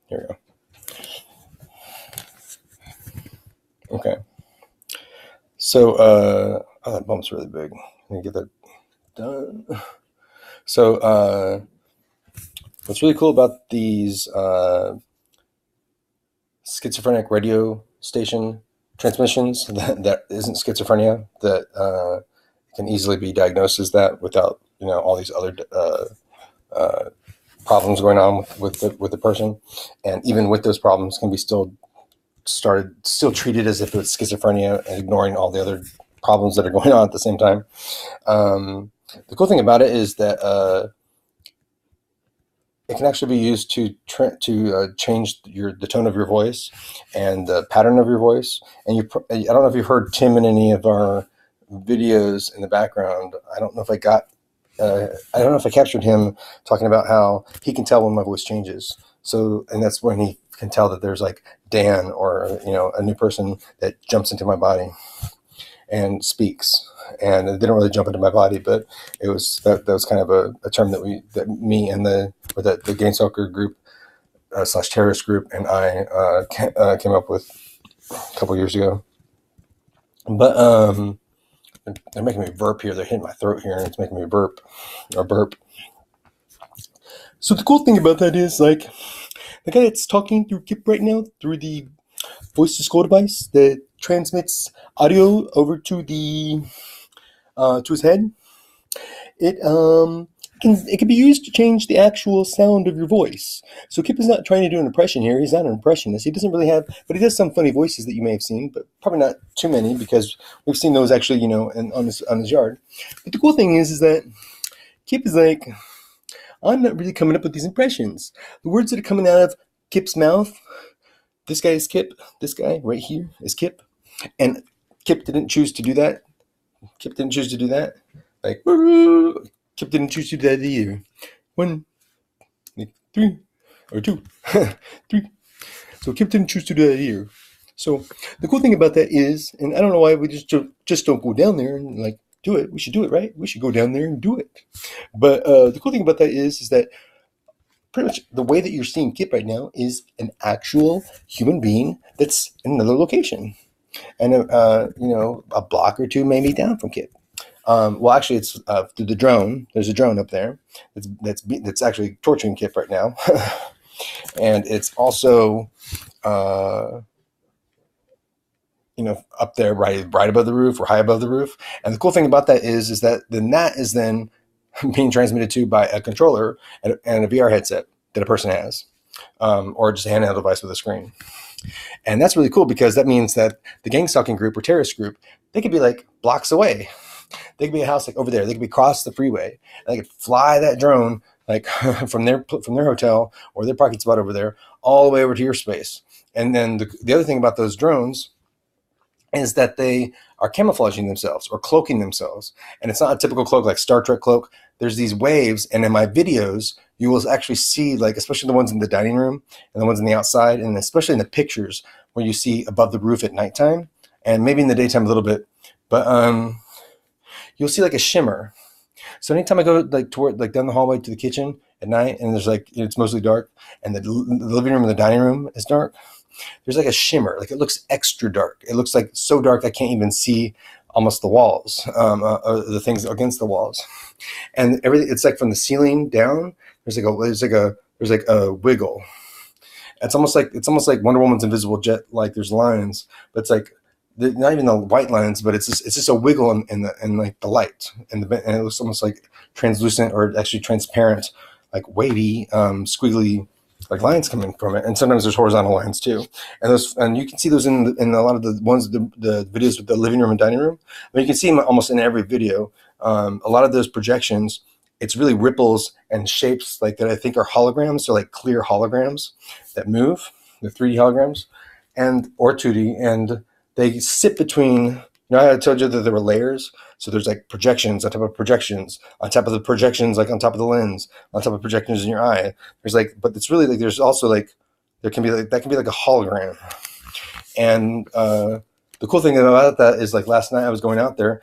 Here we go. Okay. So, oh, that bump's really big. Let me get that done. So, what's really cool about these schizophrenic radio station transmissions that isn't schizophrenia, that can easily be diagnosed as that without, all these other problems going on with the person, and even with those problems can be still treated as if it's schizophrenia, and ignoring all the other problems that are going on at the same time. The cool thing about it is that it can actually be used to change the tone of your voice and the pattern of your voice. And I don't know if you've heard Tim in any of our videos in the background. I don't know if I captured him talking about how he can tell when my voice changes. So, and that's when he can tell that there's like Dan or, a new person that jumps into my body and speaks. And it didn't really jump into my body, but it was that was kind of a term that me and the Gangstalker group / terrorist group and I came up with a couple years ago. But they're making me burp here. They're hitting my throat here, and it's making me burp. So the cool thing about that is, like, the guy that's talking through Kip right now, through the VoiceToSkull device that transmits audio over to the to his head, it can be used to change the actual sound of your voice. So Kip is not trying to do an impression here. He's not an impressionist. He doesn't really have, but he does some funny voices that you may have seen, but probably not too many, because we've seen those actually, on his yard. But the cool thing is that Kip is like, I'm not really coming up with these impressions. The words that are coming out of Kip's mouth, this guy is Kip. This guy right here is Kip. And Kip didn't choose to do that. Like, Kip didn't choose to do that either. 1, 3, or 2, 3. So Kip didn't choose to do that either. So the cool thing about that is, and I don't know why we just don't go down there and like do it. We should do it, right? We should go down there and do it. But the cool thing about that is that pretty much the way that you're seeing Kip right now is an actual human being that's in another location, and a block or two maybe down from Kip. Well, actually, it's through the drone. There's a drone up there that's actually torturing Kip right now, and it's also up there right above the roof or high above the roof. And the cool thing about that is that that is then being transmitted to by a controller and a VR headset that a person has, or just a handheld device with a screen. And that's really cool, because that means that the Gangstalking group or terrorist group, they could be like blocks away. They could be a house like over there. They could be across the freeway. And they could fly that drone like from their hotel or their parking spot over there all the way over to your space. And then the other thing about those drones is that they are camouflaging themselves or cloaking themselves. And it's not a typical cloak like Star Trek cloak. There's these waves, and in my videos, you will actually see, like, especially the ones in the dining room and the ones on the outside, and especially in the pictures where you see above the roof at nighttime, and maybe in the daytime a little bit, but you'll see like a shimmer. So anytime I go like toward like down the hallway to the kitchen at night, and there's like, it's mostly dark, and the living room and the dining room is dark, there's like a shimmer, like it looks extra dark. It looks like so dark I can't even see almost the walls, or the things against the walls, and everything. It's like from the ceiling down. There's like a wiggle. It's almost like Wonder Woman's invisible jet. Like there's lines, but it's like not even the white lines, but it's just a wiggle in like the light, and it looks almost like translucent or actually transparent, like wavy, squiggly, like lines coming from it. And sometimes there's horizontal lines too. And you can see those in a lot of the ones, the videos with the living room and dining room. I mean, you can see them almost in every video. A lot of those projections, it's really ripples and shapes like that I think are holograms. So like clear holograms that move, the 3D holograms, or 2D, and they sit between. I told you that there were layers. So there's like projections on top of projections, on top of the projections, like on top of the lens, on top of projections in your eye. There's like, but it's really like, there's also like, that can be like a hologram. And the cool thing about that is, like, last night I was going out there